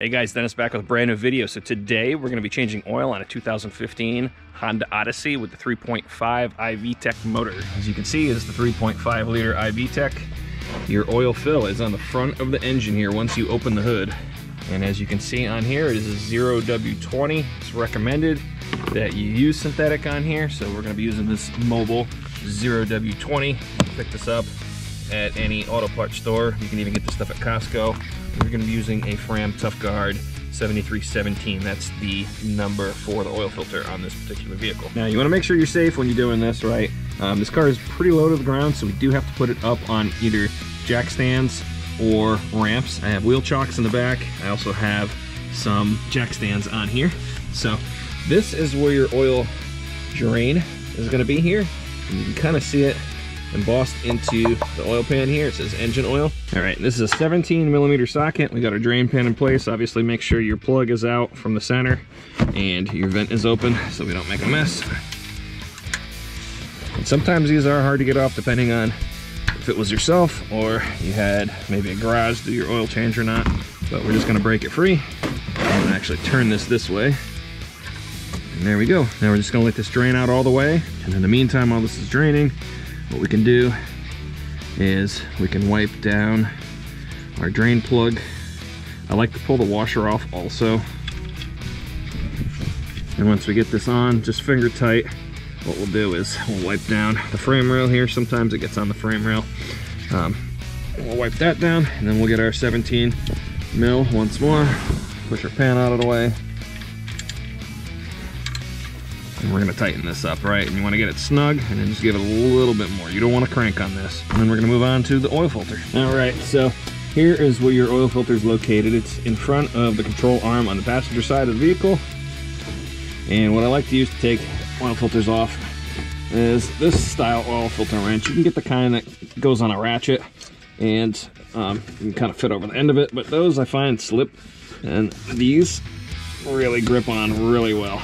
Hey guys, Dennis back with a brand new video. So today we're going to be changing oil on a 2015 Honda Odyssey with the 3.5 IV-Tech motor. As you can see, it's the 3.5 liter IV-Tech. Your oil fill is on the front of the engine here once you open the hood. And as you can see on here, it is a 0W20. It's recommended that you use synthetic on here. So we're going to be using this mobile 0W20. Pick this up at any auto parts store. You can even get this stuff at Costco. We're going to be using a Fram Tough Guard 7317. That's the number for the oil filter on this particular vehicle. Now you want to make sure you're safe when you're doing this, right? This car is pretty low to the ground, so we do have to put it up on either jack stands or ramps. I have wheel chocks in the back. I also have some jack stands on here. So this is where your oil drain is going to be here. And you can kind of see it embossed into the oil pan here. It says engine oil. All right, this is a 17mm socket. We got our drain pan in place. Obviously make sure your plug is out from the center and your vent is open so we don't make a mess. And sometimes these are hard to get off depending on if it was yourself or you had maybe a garage do your oil change or not. But we're just gonna break it free. I'm gonna actually turn this way. And there we go. Now we're just gonna let this drain out all the way. And in the meantime, while this is draining, what we can do is we can wipe down our drain plug. I like to pull the washer off also. And once we get this on, just finger tight, what we'll do is we'll wipe down the frame rail here. Sometimes it gets on the frame rail. We'll wipe that down, and then we'll get our 17mm once more. Push our pan out of the way. And we're gonna tighten this up, right? And you wanna get it snug and then just give it a little bit more. You don't wanna crank on this. And then we're gonna move on to the oil filter. All right, so here is where your oil filter is located. It's in front of the control arm on the passenger side of the vehicle. And what I like to use to take oil filters off is this style oil filter wrench. You can get the kind that goes on a ratchet and you can kind of fit over the end of it, but those I find slip, and these really grip on really well.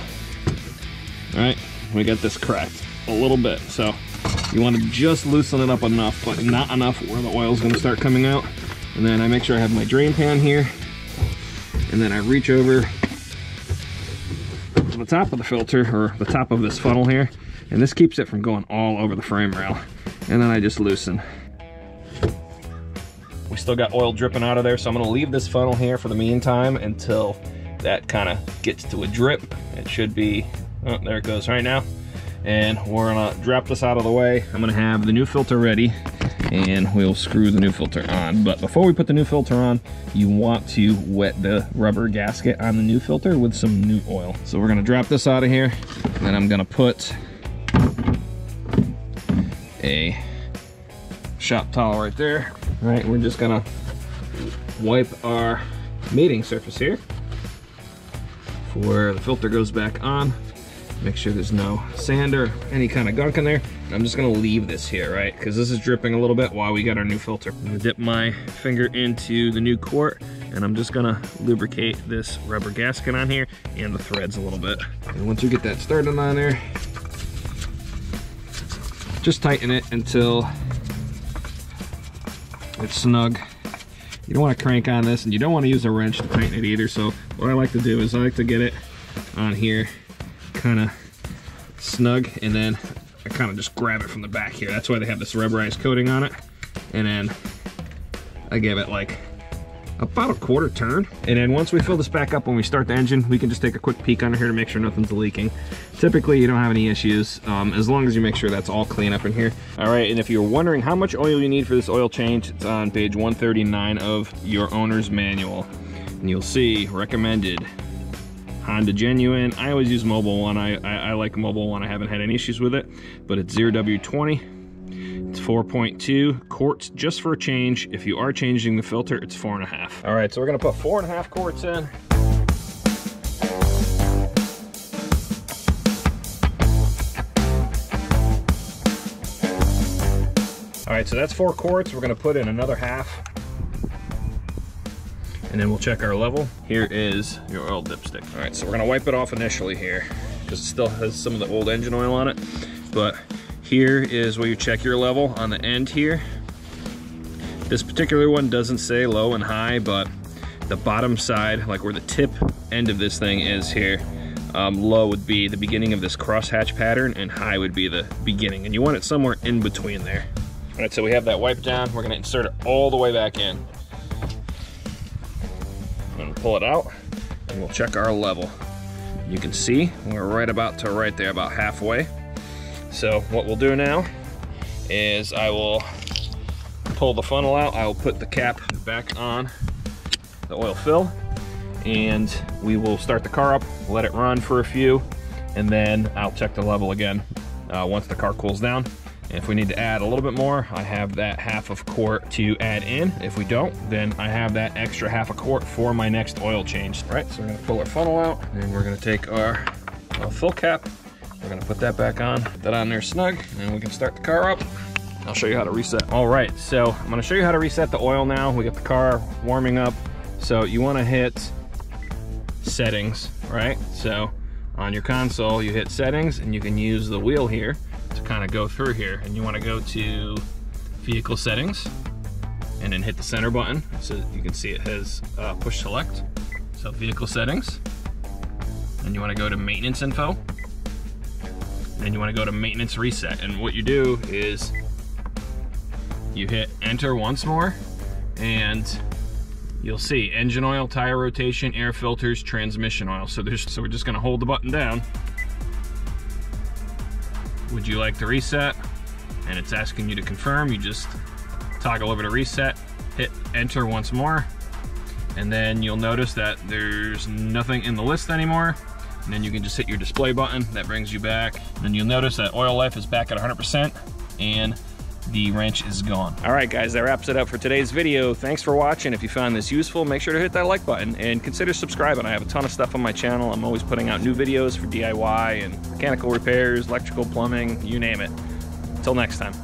All right, we got this cracked a little bit, so you want to just loosen it up enough, but not enough where the oil is going to start coming out. And then I make sure I have my drain pan here, and then I reach over to the top of the filter, or the top of this funnel here, and this keeps it from going all over the frame rail. And then I just loosen. We still got oil dripping out of there, so I'm going to leave this funnel here for the meantime until that kind of gets to a drip. It should be, oh, there it goes right now. And we're gonna drop this out of the way. I'm gonna have the new filter ready and we'll screw the new filter on. But before we put the new filter on, you want to wet the rubber gasket on the new filter with some new oil. So we're gonna drop this out of here, and then I'm gonna put a shop towel right there. All right, we're just gonna wipe our mating surface here where the filter goes back on. Make sure there's no sand or any kind of gunk in there. I'm just gonna leave this here, right? Because this is dripping a little bit while we got our new filter. I'm gonna dip my finger into the new quart, and I'm just gonna lubricate this rubber gasket on here and the threads a little bit. And once you get that started on there, just tighten it until it's snug. You don't want to crank on this, and you don't want to use a wrench to tighten it either. So what I like to do is I like to get it on here kind of snug, and then I kind of just grab it from the back here. That's why they have this rubberized coating on it. And then I give it like about a quarter turn. And then once we fill this back up, when we start the engine, we can just take a quick peek under here to make sure nothing's leaking. Typically you don't have any issues as long as you make sure that's all clean up in here. All right, and if you're wondering how much oil you need for this oil change, it's on page 139 of your owner's manual. And you'll see recommended Honda Genuine. I always use Mobile One. I like Mobile One. I haven't had any issues with it, but it's 0W20. It's 4.2 quarts just for a change. If you are changing the filter, it's 4.5. All right, so we're gonna put 4.5 quarts in. All right, so that's 4 quarts. We're gonna put in another half, and then we'll check our level. Here is your oil dipstick. All right, so we're gonna wipe it off initially here because it still has some of the old engine oil on it. But here is where you check your level on the end here. This particular one doesn't say low and high, but the bottom side, like where the tip end of this thing is here, low would be the beginning of this crosshatch pattern, and high would be the beginning. And you want it somewhere in between there. All right, so we have that wiped down. We're gonna insert it all the way back in. I'm gonna pull it out, and we'll check our level. You can see we're right about to right there, about halfway. So what we'll do now is I will pull the funnel out. I will put the cap back on the oil fill, and we will start the car up, let it run for a few, and then I'll check the level again once the car cools down. And if we need to add a little bit more, I have that half of quart to add in. If we don't, then I have that extra half a quart for my next oil change. All right, so we're gonna pull our funnel out, and we're gonna take our fill cap. We're gonna put that back on, put that on there snug, and we can start the car up. I'll show you how to reset. All right, so I'm gonna show you how to reset the oil now. We got the car warming up. So you wanna hit settings, right? So on your console, you hit settings, and you can use the wheel here to kind of go through here. And you wanna go to vehicle settings, and then hit the center button. So you can see it has push select. So vehicle settings. And you wanna go to maintenance info. Then you wanna go to maintenance reset. And what you do is you hit enter once more, and you'll see engine oil, tire rotation, air filters, transmission oil. So we're just gonna hold the button down. Would you like to reset? And it's asking you to confirm. You just toggle over to reset, hit enter once more, and then you'll notice that there's nothing in the list anymore. And then you can just hit your display button. That brings you back. And then you'll notice that oil life is back at 100%, and the wrench is gone. All right, guys, that wraps it up for today's video. Thanks for watching. If you found this useful, make sure to hit that like button and consider subscribing. I have a ton of stuff on my channel. I'm always putting out new videos for DIY and mechanical repairs, electrical, plumbing, you name it. Until next time.